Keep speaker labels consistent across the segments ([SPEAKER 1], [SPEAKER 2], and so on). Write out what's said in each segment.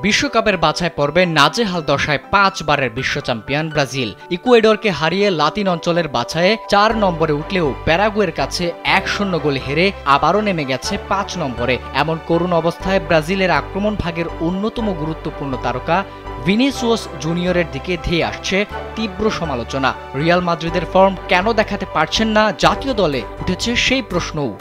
[SPEAKER 1] বিশ্বকাপের বাছাই পর্বে নাজেহাল দশায় 5 বারের বিশ্ব চ্যাম্পিয়ন ব্রাজিল ইকুয়েডরকে হারিয়ে লাতিন অঞ্চলের বাছাইয়ে 4 নম্বরে উঠলেও প্যারাগুয়ের কাছে 1-0 গোলে হেরে আবারও নেমে গেছে 5 নম্বরে। এমন করুণ অবস্থায় ব্রাজিলের আক্রমণ ভাগের অন্যতম গুরুত্বপূর্ণ তারকা ভিনিসিয়াস জুনিয়রের দিকে ধেয়ে আসছে তীব্র সমালোচনা। রিয়াল মাদ্রিদের ফর্ম কেন দেখাতে পারছেন না জাতীয় দলে, উঠেছে সেই প্রশ্নও।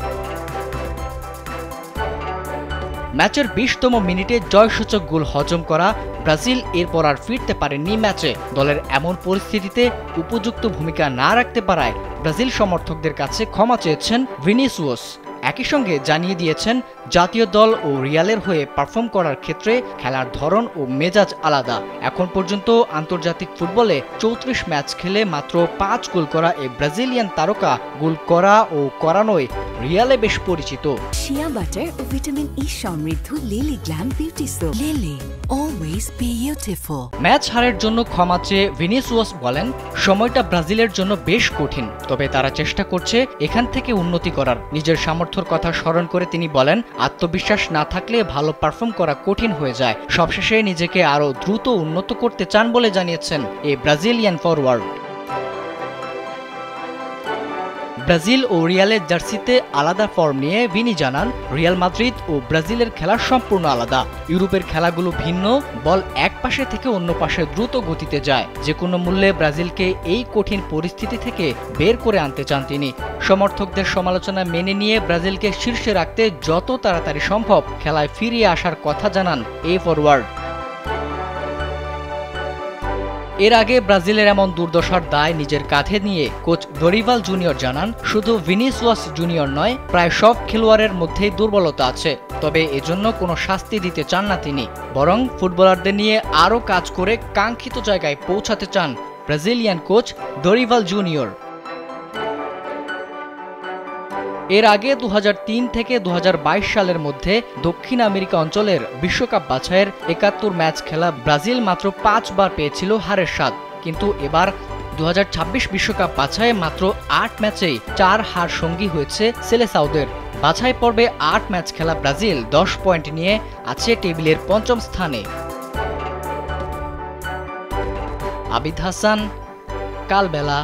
[SPEAKER 1] ম্যাচের 20তম মিনিটে জয়সূচক গোল হজম করা ব্রাজিল এরপর আর ফিরতে পারেননি ম্যাচে। দলের এমন পরিস্থিতিতে উপযুক্ত ভূমিকা না রাখতে পারায় ব্রাজিল সমর্থকদের কাছে ক্ষমা চেয়েছেন ভিনিসিয়াস। একই সঙ্গে জানিয়ে দিয়েছেন জাতীয় দল ও রিয়ালের হয়ে পারফর্ম করার ক্ষেত্রে খেলার ধরন ও মেজাজ আলাদা। এখন পর্যন্ত আন্তর্জাতিক ফুটবলে 34 ম্যাচ খেলে মাত্র 5 গোল করা এই ব্রাজিলিয়ান তারকা গোল করা ও করানোয় রিয়ালে বেশ পরিচিত।
[SPEAKER 2] শিয়া বাটার ও ভিটামিন ই সমৃদ্ধ lily glam beauty soap. Lily always beautiful.
[SPEAKER 1] Match হারের জন্য ক্ষমা চেয়ে ভিনিসিয়াস বলেন, সময়টা ব্রাজিলের জন্য বেশ কঠিন, তবে তারা চেষ্টা করছে এখান থেকে উন্নতি করার। নিজের সামর্থ্যের কথা স্মরণ করে তিনি বলেন, আত্মবিশ্বাস না থাকলে ভালো পারফর্ম করা কঠিন হয়ে যায়। সবশেষে নিজেকে আরও দ্রুত উন্নত করতে চান বলে জানিয়েছেন এই ব্রাজিলিয়ান ফরওয়ার্ড। ব্রাজিল ও রিয়ালের জার্সিতে আলাদা ফর্ম নিয়ে ভিনি জানান, রিয়াল মাদ্রিদ ও ব্রাজিলের খেলা সম্পূর্ণ আলাদা। ইউরোপের খেলাগুলো ভিন্ন, বল এক পাশে থেকে অন্য পাশে দ্রুত গতিতে যায়। যে কোনো মূল্যে ব্রাজিলকে এই কঠিন পরিস্থিতি থেকে বের করে আনতে চান তিনি। সমর্থকদের সমালোচনা মেনে নিয়ে ব্রাজিলকে শীর্ষে রাখতে যত তাড়াতাড়ি সম্ভব খেলায় ফিরিয়ে আসার কথা জানান এই ফরওয়ার্ড। এর আগে ব্রাজিলের এমন দুর্দশার দায় নিজের কাঁধে নিয়ে কোচ দরিভাল জুনিয়র জানান, শুধু ভিনিসিয়াস জুনিয়র নয়, প্রায় সব খেলোয়াড়ের মধ্যেই দুর্বলতা আছে। তবে এজন্য কোনো শাস্তি দিতে চান না তিনি, বরং ফুটবলারদের নিয়ে আরও কাজ করে কাঙ্ক্ষিত জায়গায় পৌঁছাতে চান ব্রাজিলিয়ান কোচ দরিভাল জুনিয়র। এর আগে 2003 থেকে 2022 সালের মধ্যে দক্ষিণ আমেরিকা অঞ্চলের বিশ্বকাপ বাছাইয়ের 71 ম্যাচ খেলা ব্রাজিল মাত্র 5 বার পেয়েছিল হারের স্বাদ। কিন্তু এবার 2026 বিশ্বকাপ বাছাইয়ে মাত্র 8 ম্যাচেই 4 হার সঙ্গী হয়েছে সেলেসাওদের। বাছাই পর্বে 8 ম্যাচ খেলা ব্রাজিল 10 পয়েন্ট নিয়ে আছে টেবিলের 5ম স্থানে। আবিদ হাসান, কালবেলা।